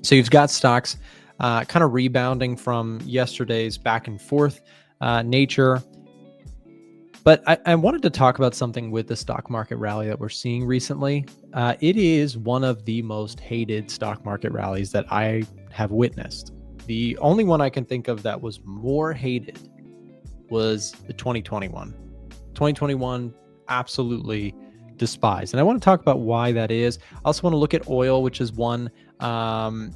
So you've got stocks kind of rebounding from yesterday's back and forth nature. But I wanted to talk about something with the stock market rally that we're seeing recently. It is one of the most hated stock market rallies that I have witnessed. The only one I can think of that was more hated was the 2021. 2021, absolutely despised. And I want to talk about why that is. I also want to look at oil, which is one that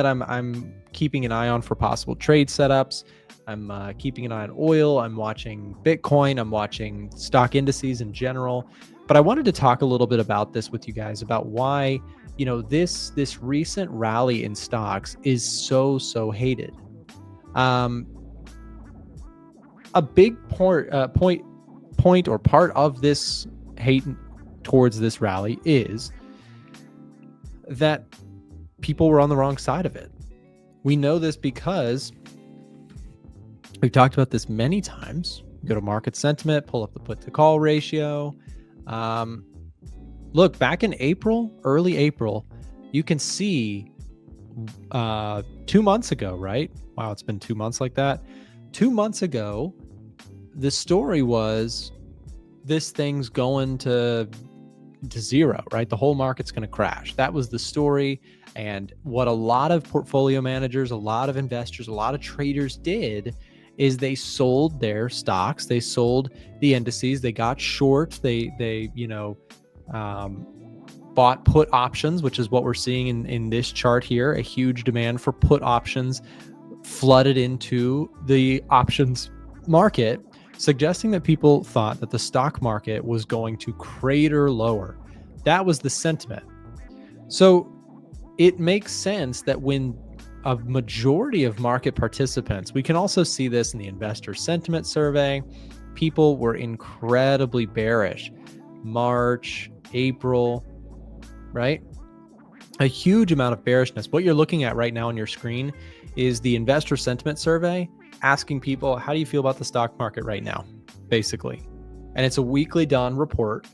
I'm keeping an eye on for possible trade setups. I'm keeping an eye on oil. I'm watching Bitcoin. I'm watching stock indices in general. But I wanted to talk a little bit about this with you guys, about why, this recent rally in stocks is so hated. A big point or part of this hate towards this rally is that people were on the wrong side of it. We know this because we've talked about this many times. Go to market sentiment, pull up the put to call ratio. Look, back in April, early April, you can see 2 months ago, right? Wow, it's been 2 months like that. 2 months ago, the story was this thing's going to zero, right? The whole market's going to crash. That was the story. And what a lot of portfolio managers, a lot of investors, a lot of traders did is they sold their stocks. They sold the indices. They got short. They bought put options, which is what we're seeing in this chart here. A huge demand for put options flooded into the options market, suggesting that people thought that the stock market was going to crater lower. That was the sentiment. So it makes sense that when a majority of market participants, we can also see this in the investor sentiment survey, people were incredibly bearish. March, April, right? A huge amount of bearishness. What you're looking at right now on your screen is the investor sentiment survey asking people, how do you feel about the stock market right now, basically? And it's a weekly done report.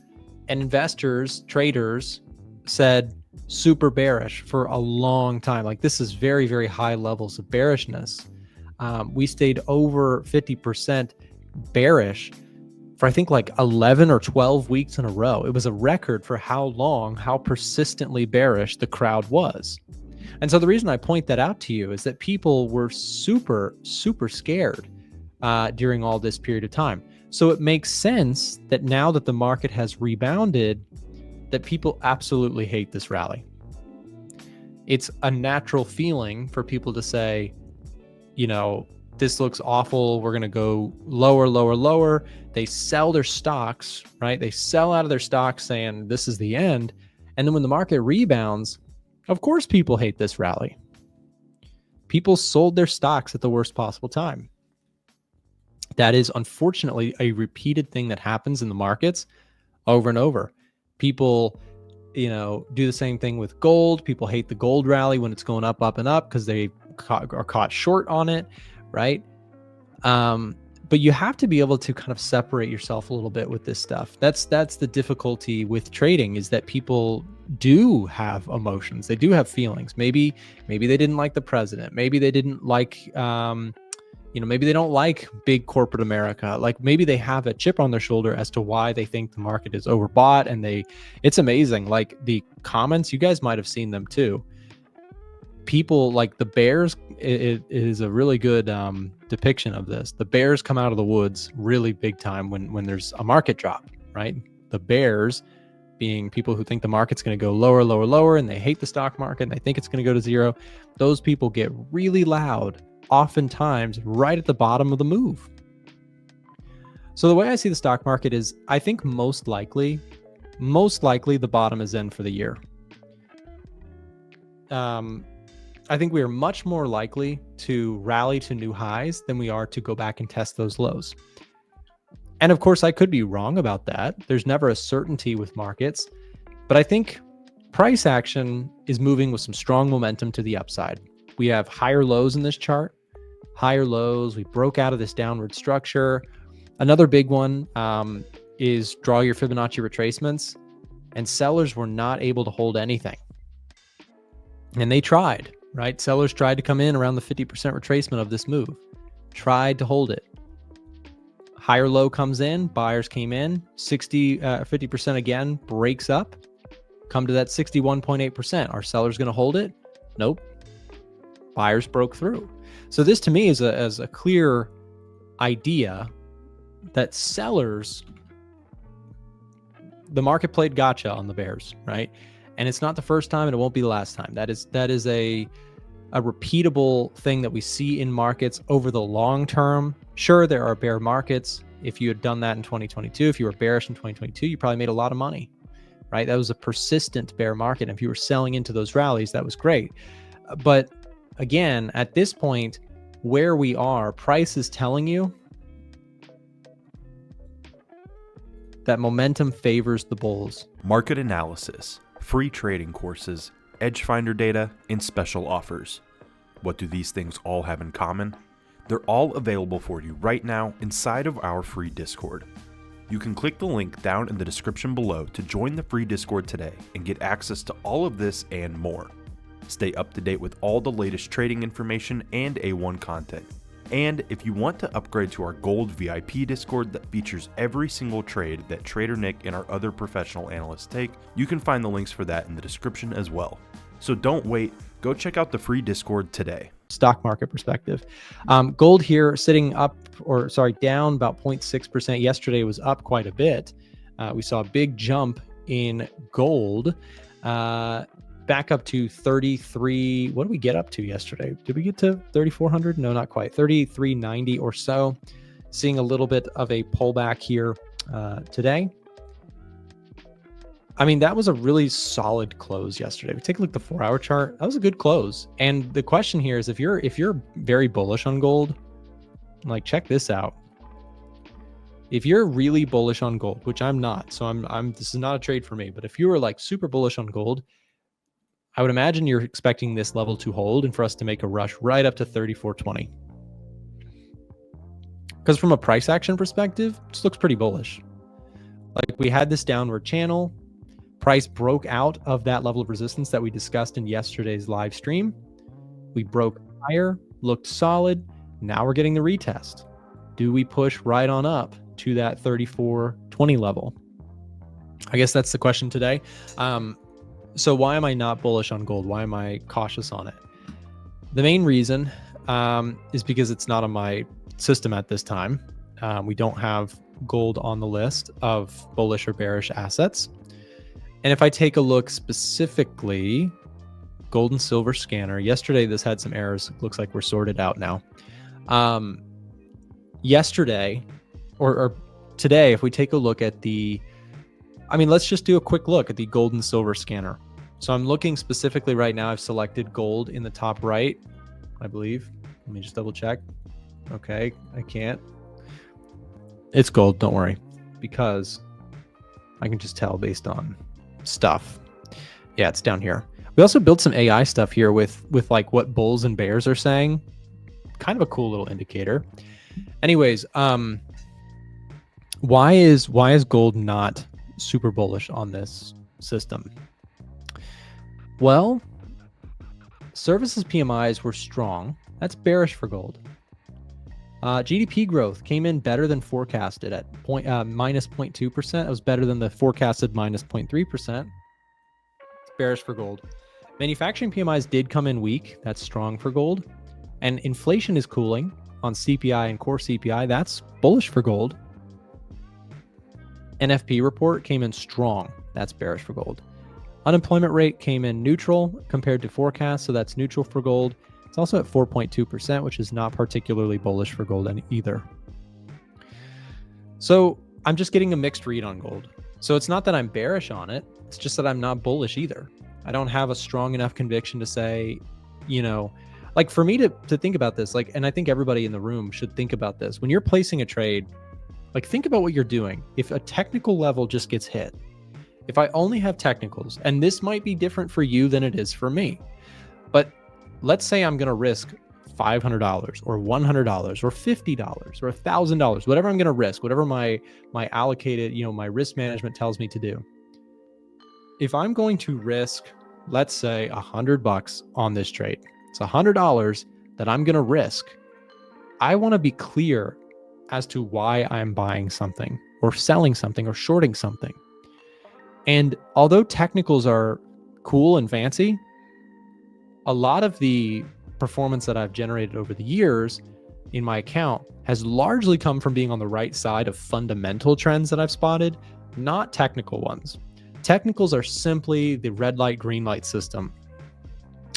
And investors, traders said super bearish for a long time. Like, this is very, very high levels of bearishness. We stayed over 50% bearish for I think like 11 or 12 weeks in a row. It was a record for how persistently bearish the crowd was. And so the reason I point that out to you is that people were super scared during all this period of time. So it makes sense that now that the market has rebounded, that people absolutely hate this rally. It's a natural feeling for people to say, this looks awful. We're going to go lower. They sell their stocks, right? They sell out of their stocks saying this is the end. And then when the market rebounds, of course, people hate this rally. People sold their stocks at the worst possible time. That is unfortunately a repeated thing that happens in the markets over and over. People, do the same thing with gold. People hate the gold rally when it's going up and up because they are caught short on it, right? But you have to be able to kind of separate yourself a little bit with this stuff. That's the difficulty with trading, is that people do have emotions. They do have feelings. Maybe they didn't like the president. Maybe they didn't like, maybe they don't like big corporate America. Like, maybe they have a chip on their shoulder as to why they think the market is overbought. And it's amazing. Like, the comments, you guys might have seen them too. People like the bears, it is a really good depiction of this. The bears come out of the woods really big time when there's a market drop, right? The bears being people who think the market's going to go lower, and they hate the stock market and they think it's going to go to zero. Those people get really loud, oftentimes right at the bottom of the move. So the way I see the stock market is, I think most likely the bottom is in for the year. I think we are much more likely to rally to new highs than we are to go back and test those lows. And of course, I could be wrong about that. There's never a certainty with markets, but I think price action is moving with some strong momentum to the upside. We have higher lows in this chart, higher lows. We broke out of this downward structure. Another big one is draw your Fibonacci retracements, and sellers were not able to hold anything. And they tried, right? Sellers tried to come in around the 50% retracement of this move, tried to hold it. Higher low comes in, buyers came in, 50% again, breaks up, come to that 61.8%. Are sellers going to hold it? Nope. Buyers broke through. So this to me is a clear idea that sellers, the market played gotcha on the bears, right? And it's not the first time and it won't be the last time. That is a repeatable thing that we see in markets over the long term. Sure, there are bear markets. If you had done that in 2022, if you were bearish in 2022, you probably made a lot of money, right? That was a persistent bear market. And if you were selling into those rallies, that was great. But again, at this point, where we are, price is telling you that momentum favors the bulls. Market analysis, free trading courses, edge finder data, and special offers. What do these things all have in common? They're all available for you right now inside of our free Discord. You can click the link down in the description below to join the free Discord today and get access to all of this and more. Stay up to date with all the latest trading information and A1 content. And if you want to upgrade to our Gold VIP Discord that features every single trade that Trader Nick and our other professional analysts take, you can find the links for that in the description as well. So don't wait, go check out the free Discord today. Stock market perspective. Gold here sitting down about 0.6%. Yesterday was up quite a bit. We saw a big jump in gold. Back up to 33. What did we get up to yesterday? Did we get to 3,400? No, not quite. 3,390 or so. Seeing a little bit of a pullback here today. I mean, that was a really solid close yesterday. We take a look at the 4-hour chart. That was a good close. And the question here is, if you're very bullish on gold, like check this out. If you're really bullish on gold, which I'm not, so this is not a trade for me, but if you were like super bullish on gold, I would imagine you're expecting this level to hold and for us to make a rush right up to 34.20. Because from a price action perspective, this looks pretty bullish. Like we had this downward channel. Price broke out of that level of resistance that we discussed in yesterday's live stream. We broke higher, looked solid. Now we're getting the retest. Do we push right on up to that 34.20 level? I guess that's the question today. So why am I not bullish on gold? Why am I cautious on it? The main reason is because it's not on my system at this time. We don't have gold on the list of bullish or bearish assets. And if I take a look specifically, gold and silver scanner, yesterday this had some errors. Looks like we're sorted out now. Yesterday or today, if we take a look at let's just do a quick look at the gold and silver scanner. So I'm looking specifically right now. I've selected gold in the top right, I believe. Let me just double check. Okay, I can't. It's gold, don't worry, because I can just tell based on stuff. Yeah, it's down here. We also built some AI stuff here with like what bulls and bears are saying. Kind of a cool little indicator. Anyways, why is gold not super bullish on this system? Well, services PMIs were strong. That's bearish for gold. GDP growth came in better than forecasted at minus 0.2%. It was better than the forecasted minus 0.3%. It's bearish for gold. Manufacturing PMIs did come in weak. That's strong for gold. And inflation is cooling on CPI and core CPI. That's bullish for gold. NFP report came in strong. That's bearish for gold. Unemployment rate came in neutral compared to forecast, so that's neutral for gold. It's also at 4.2%, which is not particularly bullish for gold either. So I'm just getting a mixed read on gold. So it's not that I'm bearish on it. It's just that I'm not bullish either. I don't have a strong enough conviction to say, like for me to think about this, like, and I think everybody in the room should think about this. When you're placing a trade, like think about what you're doing. If a technical level just gets hit, if I only have technicals, and this might be different for you than it is for me, but let's say I'm going to risk $500 or $100 or $50 or $1,000, whatever I'm going to risk, whatever my allocated, my risk management tells me to do. If I'm going to risk let's say $100 on this trade. It's $100 that I'm going to risk. I want to be clear as to why I'm buying something or selling something or shorting something. And although technicals are cool and fancy, a lot of the performance that I've generated over the years in my account has largely come from being on the right side of fundamental trends that I've spotted, not technical ones. Technicals are simply the red light, green light system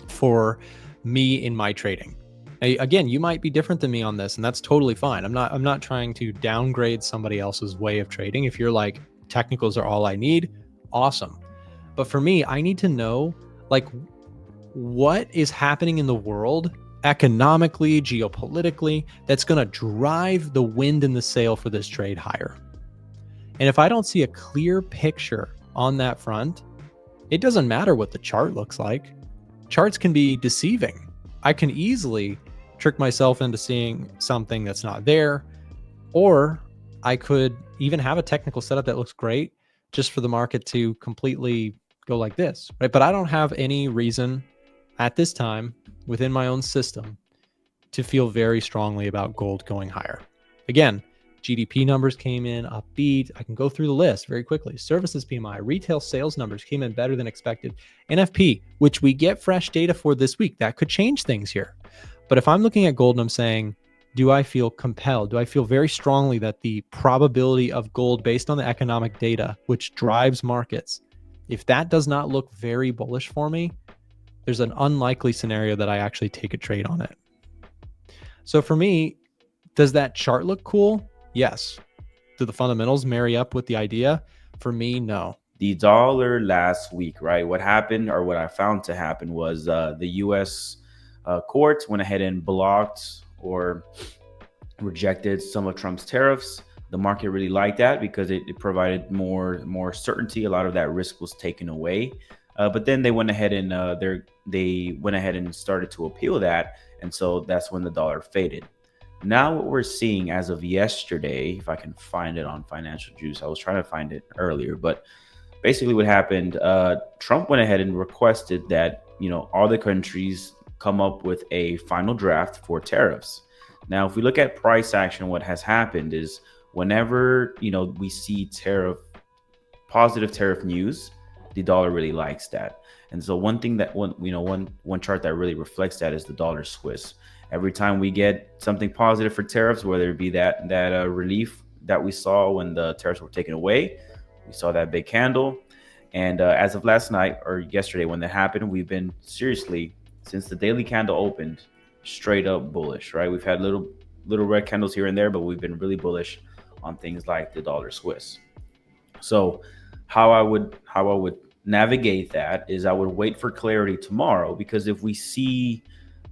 for me in my trading. Again, you might be different than me on this, and that's totally fine. I'm not trying to downgrade somebody else's way of trading. If you're like, technicals are all I need, awesome. But for me, I need to know like what is happening in the world economically, geopolitically, that's going to drive the wind in the sail for this trade higher. And if I don't see a clear picture on that front, it doesn't matter what the chart looks like. Charts can be deceiving. I can easily trick myself into seeing something that's not there, or I could even have a technical setup that looks great just for the market to completely go like this, right? But I don't have any reason at this time within my own system to feel very strongly about gold going higher. Again, GDP numbers came in upbeat. I can go through the list very quickly. Services PMI, retail sales numbers came in better than expected. NFP, which we get fresh data for this week, that could change things here. But if I'm looking at gold and I'm saying, do I feel compelled? Do I feel very strongly that the probability of gold based on the economic data, which drives markets, if that does not look very bullish for me, there's an unlikely scenario that I actually take a trade on it. So for me, does that chart look cool? Yes. Do the fundamentals marry up with the idea? For me, no. The dollar last week, right? What happened, or what I found to happen, was the U.S. Courts went ahead and blocked or rejected some of Trump's tariffs. The market really liked that because it provided more certainty. A lot of that risk was taken away. But then they went ahead and started to appeal that, and so that's when the dollar faded. Now what we're seeing as of yesterday, if I can find it on Financial Juice, I was trying to find it earlier, but basically what happened, Trump went ahead and requested that all the countries come up with a final draft for tariffs. Now, if we look at price action, what has happened is whenever we see positive tariff news, the dollar really likes that. And so one chart that really reflects that is the dollar Swiss. Every time we get something positive for tariffs, whether it be that relief that we saw when the tariffs were taken away, we saw that big candle. And as of last night or yesterday when that happened, we've been seriously, since the daily candle opened, straight up bullish, right? We've had little red candles here and there, but we've been really bullish on things like the dollar Swiss. So how I would navigate that is I would wait for clarity tomorrow, because if we see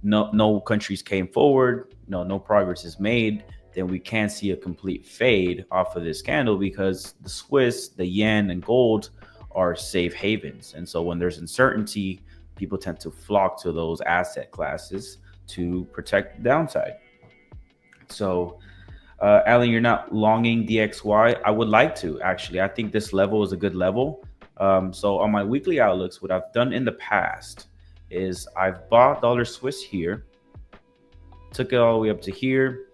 no countries came forward, no progress is made, then we can't see a complete fade off of this candle, because the Swiss, the yen, and gold are safe havens. And so when there's uncertainty, people tend to flock to those asset classes to protect the downside. So Alan, you're not longing DXY. I would like to, actually. I think this level is a good level. So on my weekly outlooks, what I've done in the past is I've bought dollar Swiss here, took it all the way up to here.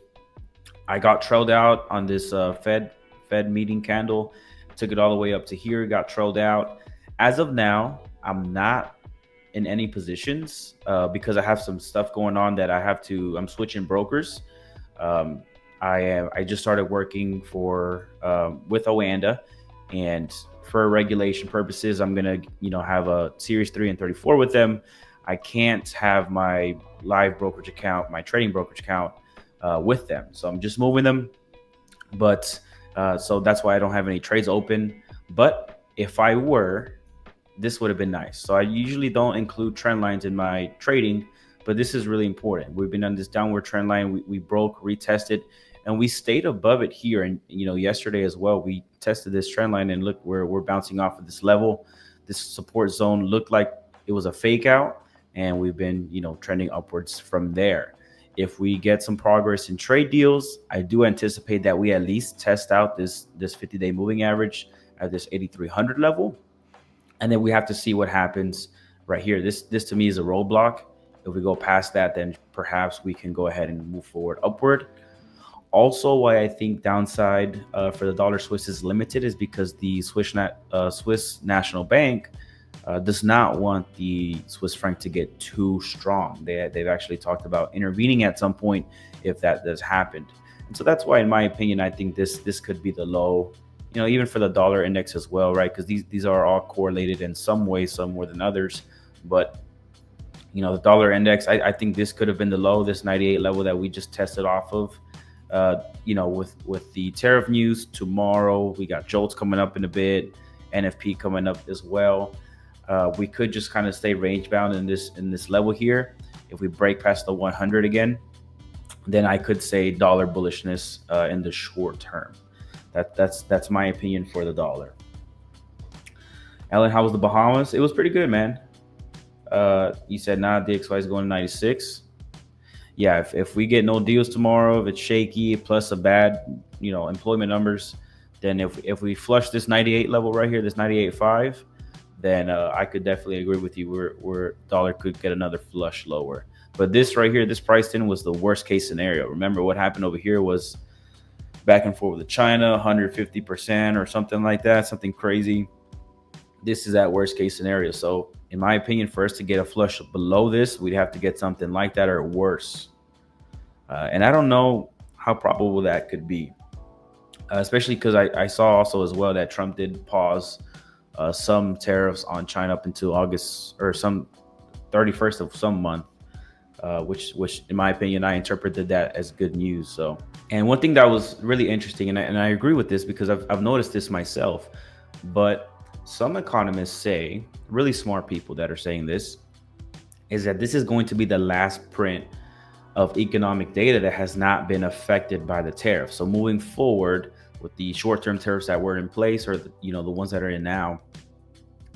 I got trailed out on this Fed meeting candle, took it all the way up to here, got trailed out. As of now, I'm not in any positions because I have some stuff going on that I'm switching brokers. I just started working with Oanda, and for regulation purposes, I'm gonna have a Series 3 and 34 with them. I can't have my live brokerage account, my trading brokerage account with them, so I'm just moving them. But so that's why I don't have any trades open. But if I were, this would have been nice. So I usually don't include trend lines in my trading, but this is really important. We've been on this downward trend line. We broke, retested, and we stayed above it here. And yesterday as well, we tested this trend line, and look, we're bouncing off of this level. This support zone looked like it was a fake out, and we've been trending upwards from there. If we get some progress in trade deals, I do anticipate that we at least test out this 50-day moving average at this 8,300 level. And then we have to see what happens right here. This to me is a roadblock. If we go past that, then perhaps we can go ahead and move forward upward. Also, why I think downside for the dollar Swiss is limited is because the Swiss National Bank does not want the Swiss franc to get too strong. They've actually talked about intervening at some point if that does happen. And so that's why, in my opinion, I think this could be the low, even for the dollar index as well, right? Because these are all correlated in some way, some more than others. But the dollar index, I think this could have been the low, this 98 level that we just tested off of. With the tariff news tomorrow, we got JOLTS coming up in a bit, NFP coming up as well. We could just kind of stay range bound in this level here. If we break past the 100 again, then I could say dollar bullishness in the short term. That's my opinion for the dollar. Ellen, how was the Bahamas? It was pretty good, man. You said DXY is going to 96. Yeah, if we get no deals tomorrow, if it's shaky plus a bad, employment numbers, then if we flush this 98 level right here, this 98.5, then I could definitely agree with you. Where dollar could get another flush lower. But this right here, this priced in was the worst case scenario. Remember what happened over here was back and forth with China, 150% or something like that, something crazy. This is that worst case scenario. So in my opinion, for us to get a flush below this, we'd have to get something like that or worse. And I don't know how probable that could be, especially because I saw also as well that Trump did pause some tariffs on China up until August or some 31st of some month, which in my opinion, I interpreted that as good news. So, and one thing that was really interesting, and I agree with this because I've noticed this myself, but some economists say, really smart people that are saying this, is that this is going to be the last print of economic data that has not been affected by the tariff. So moving forward with the short-term tariffs that were in place, or the ones that are in now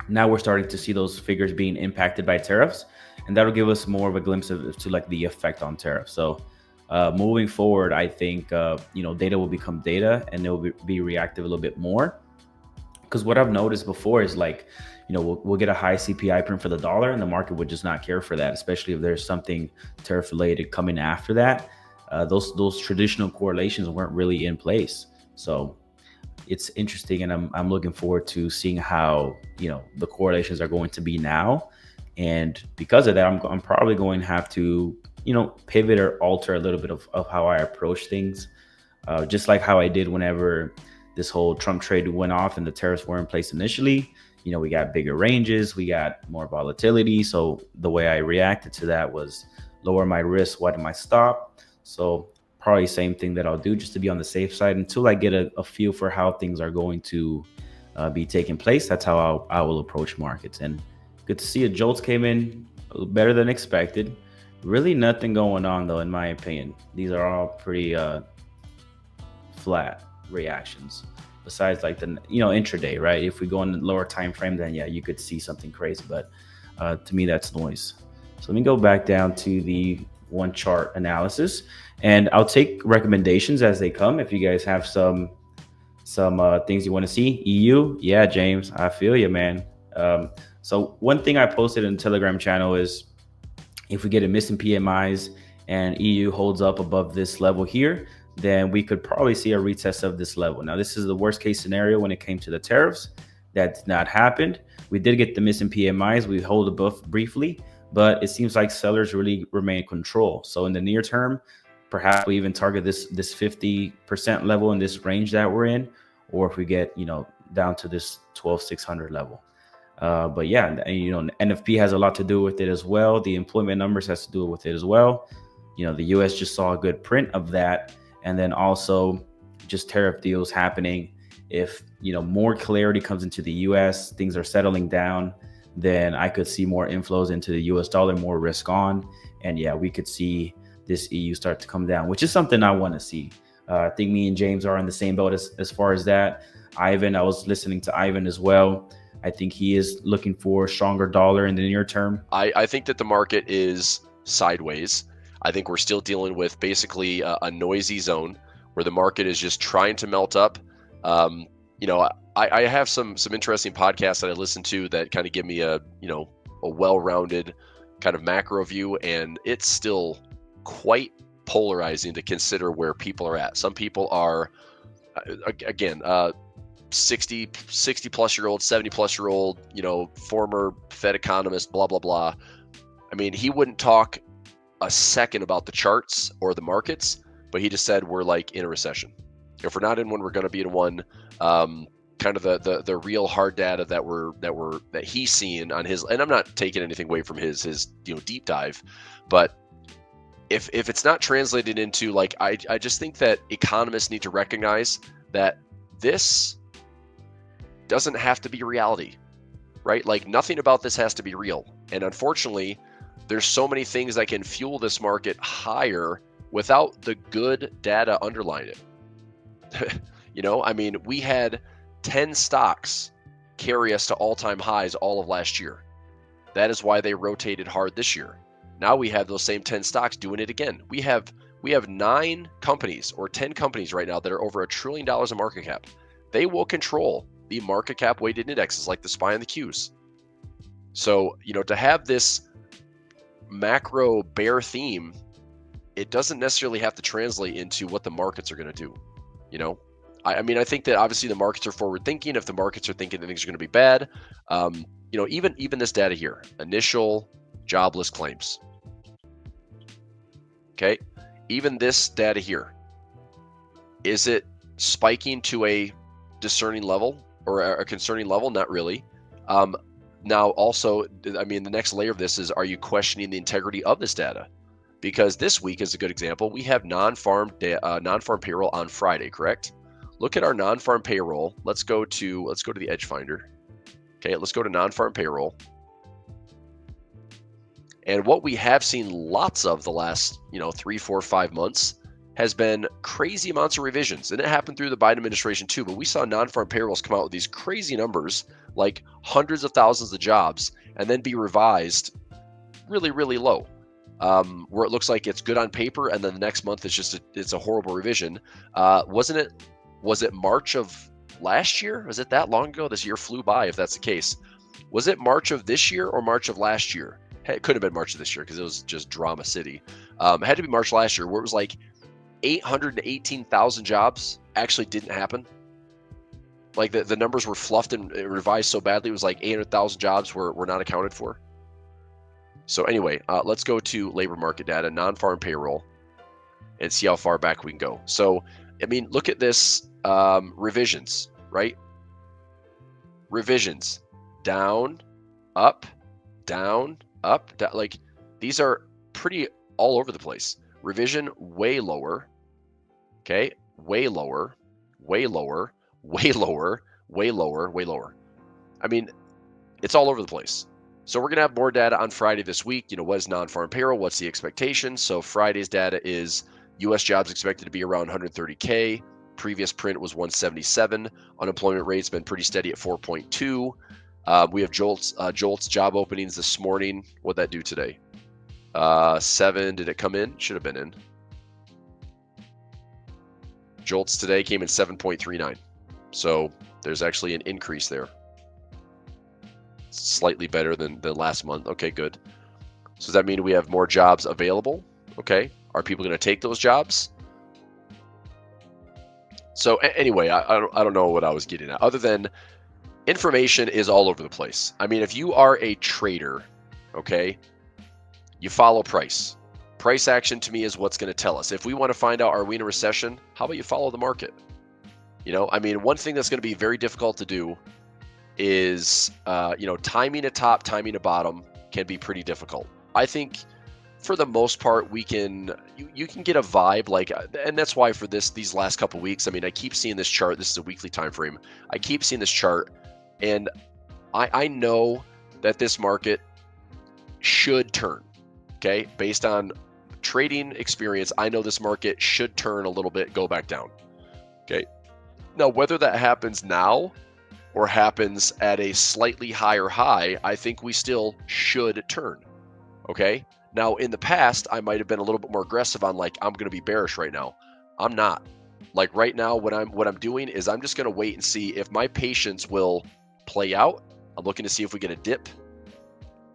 we're starting to see those figures being impacted by tariffs, and that'll give us more of a glimpse to like the effect on tariffs. So moving forward, I think data will become data, and it will be reactive a little bit more. Because what I've noticed before is we'll get a high CPI print for the dollar, and the market would just not care for that, especially if there's something tariff related coming after that. Those traditional correlations weren't really in place. So it's interesting, and I'm looking forward to seeing how the correlations are going to be now. And because of that, I'm probably going to have to pivot or alter a little bit of how I approach things, just like how I did whenever this whole Trump trade went off and the tariffs were in place initially. We got bigger ranges, we got more volatility. So the way I reacted to that was lower my risk, widen my stop. So probably same thing that I'll do just to be on the safe side until I get a feel for how things are going to be taking place. That's how I will approach markets. And good to see it. JOLTS came in better than expected. Really nothing going on though, in my opinion. These are all pretty flat reactions. Besides like the intraday, right? If we go in the lower time frame, then yeah, you could see something crazy. But to me, that's noise. So let me go back down to the one chart analysis, and I'll take recommendations as they come. If you guys have some things you want to see, EU, yeah, James, I feel you, man. So one thing I posted in the Telegram channel is if we get a missing PMIs and EU holds up above this level here, then we could probably see a retest of this level. Now, this is the worst case scenario when it came to the tariffs. That did not happen. We did get the missing PMIs. We hold above briefly, but it seems like sellers really remain in control. So in the near term, perhaps we even target this 50% level in this range that we're in, or if we get down to this 12,600 level. But yeah, NFP has a lot to do with it as well. The employment numbers has to do with it as well. The US just saw a good print of that. And then also just tariff deals happening. If more clarity comes into the US, things are settling down, then I could see more inflows into the US dollar, more risk on. And yeah, we could see this EU start to come down, which is something I want to see. I think me and James are in the same boat as far as that. Ivan, I was listening to Ivan as well. I think he is looking for a stronger dollar in the near term. I think that the market is sideways. I think we're still dealing with basically a noisy zone where the market is just trying to melt up. I have some interesting podcasts that I listen to that kind of give me a a well-rounded kind of macro view, and it's still quite polarizing to consider where people are at. Some people are, again, 60 plus year old, 70 plus year old, former Fed economist, blah, blah, blah. I mean, he wouldn't talk a second about the charts or the markets, but he just said we're like in a recession. If we're not in one, we're going to be in one. Kind of the real hard data that he's seeing on his, and I'm not taking anything away from his deep dive, but if it's not translated into, like, I just think that economists need to recognize that this doesn't have to be reality, right? Like, nothing about this has to be real. And unfortunately, there's so many things that can fuel this market higher without the good data underlying it. I mean, we had 10 stocks carry us to all-time highs all of last year. That is why they rotated hard this year. Now we have those same 10 stocks doing it again. We have 9 companies or 10 companies right now that are over $1 trillion in market cap. They will control the market cap weighted indexes like the SPY and the Qs. So, to have this macro bear theme, it doesn't necessarily have to translate into what the markets are going to do. I mean, I think that obviously the markets are forward thinking. If the markets are thinking that things are going to be bad, even this data here, initial jobless claims. Okay, even this data here, is it spiking to a discerning level or a concerning level? Not really. Now, also, I mean, the next layer of this is, are you questioning the integrity of this data? Because this week is a good example. We have non-farm payroll on Friday, correct? Look at our non-farm payroll. Let's go to the Edge Finder. Okay, let's go to non-farm payroll. And what we have seen lots of the last 3, 4, 5 months has been crazy amounts of revisions. And it happened through the Biden administration too, but we saw non-farm payrolls come out with these crazy numbers, like hundreds of thousands of jobs, and then be revised really, really low. Where it looks like it's good on paper, and then the next month it's a horrible revision. Was it March of last year? Was it that long ago? This year flew by, if that's the case. Was it March of this year or March of last year? It could have been March of this year because it was just drama city. It had to be March last year, where it was like 818,000 jobs actually didn't happen. Like the numbers were fluffed and revised so badly, it was like 800,000 jobs were not accounted for. So anyway, let's go to labor market data, non-farm payroll, and see how far back we can go. So, I mean, look at this, revisions, right? Revisions, down, up, down, up, down. Like, these are pretty all over the place. Revision way lower, okay? Way lower, way lower, way lower, way lower, way lower. I mean, it's all over the place. So we're going to have more data on Friday this week. What is non-farm payroll? What's the expectation? So Friday's data is U.S. jobs expected to be around 130K. Previous print was 177. Unemployment rate's been pretty steady at 4.2. We have Jolt's job openings this morning. What'd that do today? 7. Did it come in? Should have been in. Jolt's today came in 7.39. So there's actually an increase there. Slightly better than last month. Okay, good. So does that mean we have more jobs available? Okay. Are people going to take those jobs? So anyway, I don't know what I was getting at, other than information is all over the place. I mean, if you are a trader, okay, you follow price. Price action to me is what's going to tell us. If we want to find out, are we in a recession? How about you follow the market? I mean, one thing that's going to be very difficult to do is, timing a top, timing a bottom can be pretty difficult. I think for the most part, you can get a vibe, like, and that's why for these last couple weeks, I mean, I keep seeing this chart. This is a weekly time frame. I keep seeing this chart, and I know that this market should turn, okay? Based on trading experience, I know this market should turn a little bit, go back down, okay? Now, whether that happens now or happens at a slightly higher high, I think we still should turn, okay? Now, in the past, I might have been a little bit more aggressive on, like, I'm going to be bearish right now. I'm not. Like, right now, what I'm doing is I'm just going to wait and see if my patience will play out. I'm looking to see if we get a dip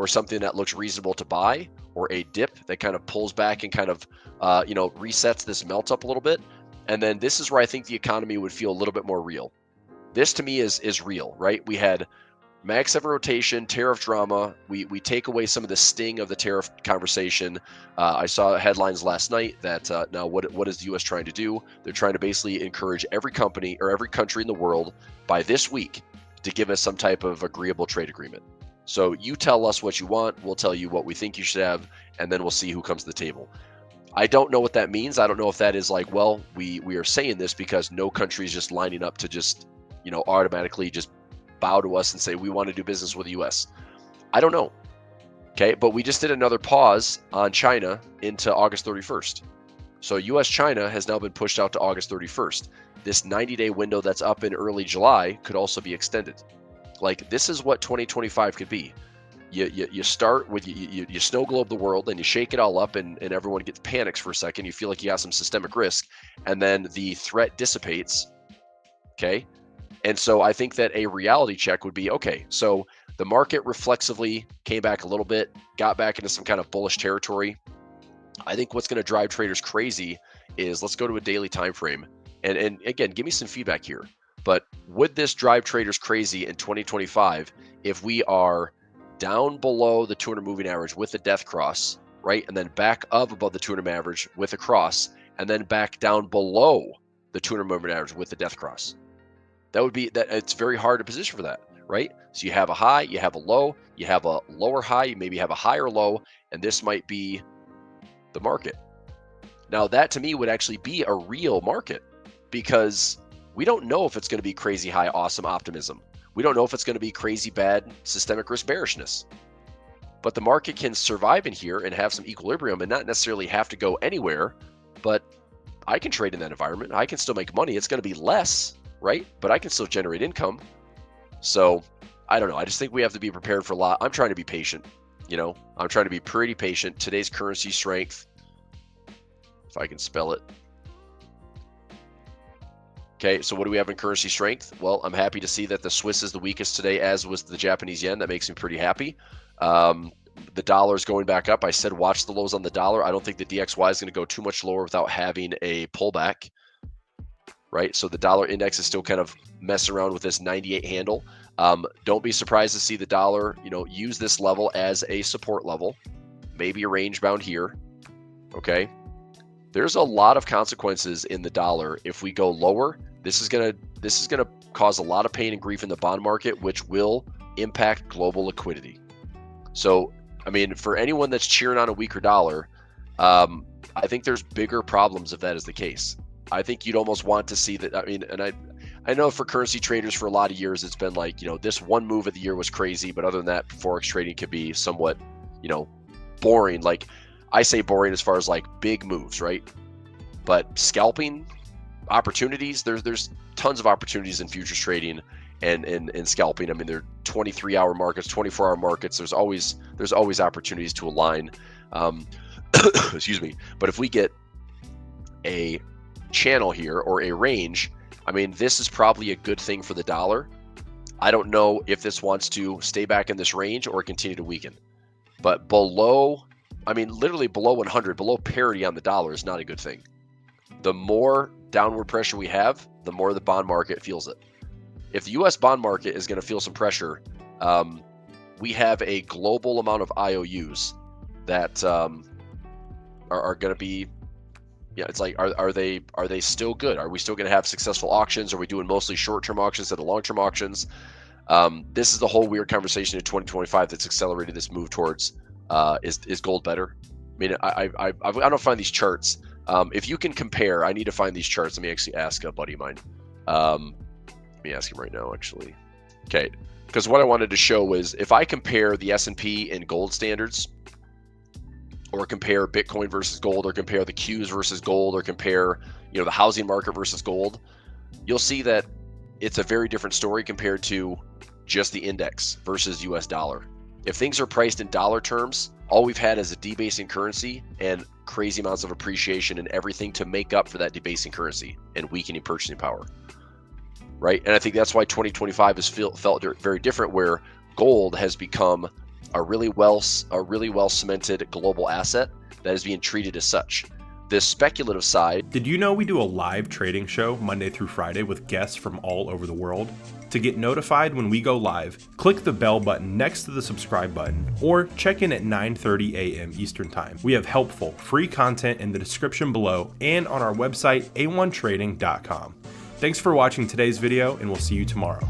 or something that looks reasonable to buy, or a dip that kind of pulls back and kind of, resets this melt up a little bit. And then this is where I think the economy would feel a little bit more real. This to me is real, right? We had Mag 7 rotation, tariff drama. We take away some of the sting of the tariff conversation. I saw headlines last night that now what is the U.S. trying to do? They're trying to basically encourage every company or every country in the world by this week to give us some type of agreeable trade agreement. So you tell us what you want, we'll tell you what we think you should have, and then we'll see who comes to the table. I don't know what that means. I don't know if that is like, well, we are saying this because no country is just lining up to just, automatically just bow to us and say we want to do business with the U.S. I don't know. Okay, but we just did another pause on China into August 31st. So U.S.-China has now been pushed out to August 31st. This 90-day window that's up in early July could also be extended. Like, this is what 2025 could be. You start with, you snow globe the world and you shake it all up and everyone gets panics for a second. You feel like you got some systemic risk, and then the threat dissipates. Okay. And so I think that a reality check would be, okay, so the market reflexively came back a little bit, got back into some kind of bullish territory. I think what's going to drive traders crazy is, let's go to a daily time frame. And again, give me some feedback here. But would this drive traders crazy in 2025 if we are down below the 200 moving average with the death cross, right? And then back up above the 200 average with a cross, and then back down below the 200 moving average with the death cross? That would be that. It's very hard to position for that, right? So you have a high, you have a low, you have a lower high, you maybe have a higher low, and this might be the market. Now that to me would actually be a real market, because we don't know if it's going to be crazy high, awesome optimism. We don't know if it's going to be crazy bad, systemic risk bearishness. But the market can survive in here and have some equilibrium and not necessarily have to go anywhere. But I can trade in that environment. I can still make money. It's going to be less, right? But I can still generate income. So I don't know. I just think we have to be prepared for a lot. I'm trying to be patient. I'm trying to be pretty patient. Today's currency strength, if I can spell it. Okay, so what do we have in currency strength? Well, I'm happy to see that the Swiss is the weakest today, as was the Japanese yen. That makes me pretty happy. The dollar is going back up. I said watch the lows on the dollar. I don't think the DXY is going to go too much lower without having a pullback, right? So the dollar index is still kind of messing around with this 98 handle. Don't be surprised to see the dollar, use this level as a support level, maybe a range bound here. Okay, there's a lot of consequences in the dollar. If we go lower, this is gonna cause a lot of pain and grief in the bond market, which will impact global liquidity. So, I mean, for anyone that's cheering on a weaker dollar, I think there's bigger problems if that is the case. I think you'd almost want to see that. I mean, and I know for currency traders for a lot of years, it's been like, this one move of the year was crazy, but other than that, Forex trading could be somewhat, boring. Like, I say boring as far as like big moves, right? But scalping opportunities, there's tons of opportunities in futures trading and scalping. I mean, there are 23-hour markets, 24-hour markets. There's always opportunities to align. Excuse me. But if we get a channel here or a range, I mean, this is probably a good thing for the dollar. I don't know if this wants to stay back in this range or continue to weaken. But literally below 100, below parity on the dollar is not a good thing. The more downward pressure we have, the more the bond market feels it. If the U.S. bond market is going to feel some pressure, we have a global amount of IOUs that are going to be, it's like, are they still good? Are we still going to have successful auctions? Are we doing mostly short-term auctions instead of long-term auctions? This is the whole weird conversation in 2025 that's accelerated this move towards is gold better? I mean, I don't find these charts. If you can compare, I need to find these charts. Let me actually ask a buddy of mine. Let me ask him right now, actually. Okay, because what I wanted to show was if I compare the S&P and gold standards, or compare Bitcoin versus gold, or compare the Qs versus gold, or compare the housing market versus gold, you'll see that it's a very different story compared to just the index versus US dollar. If things are priced in dollar terms, all we've had is a debasing currency and crazy amounts of appreciation and everything to make up for that debasing currency and weakening purchasing power, right? And I think that's why 2025 has felt very different, where gold has become a really well cemented global asset that is being treated as such. This speculative side. Did you know we do a live trading show Monday through Friday with guests from all over the world? To get notified when we go live, click the bell button next to the subscribe button or check in at 9:30 a.m. Eastern Time. We have helpful, free content in the description below and on our website, a1trading.com. Thanks for watching today's video, and we'll see you tomorrow.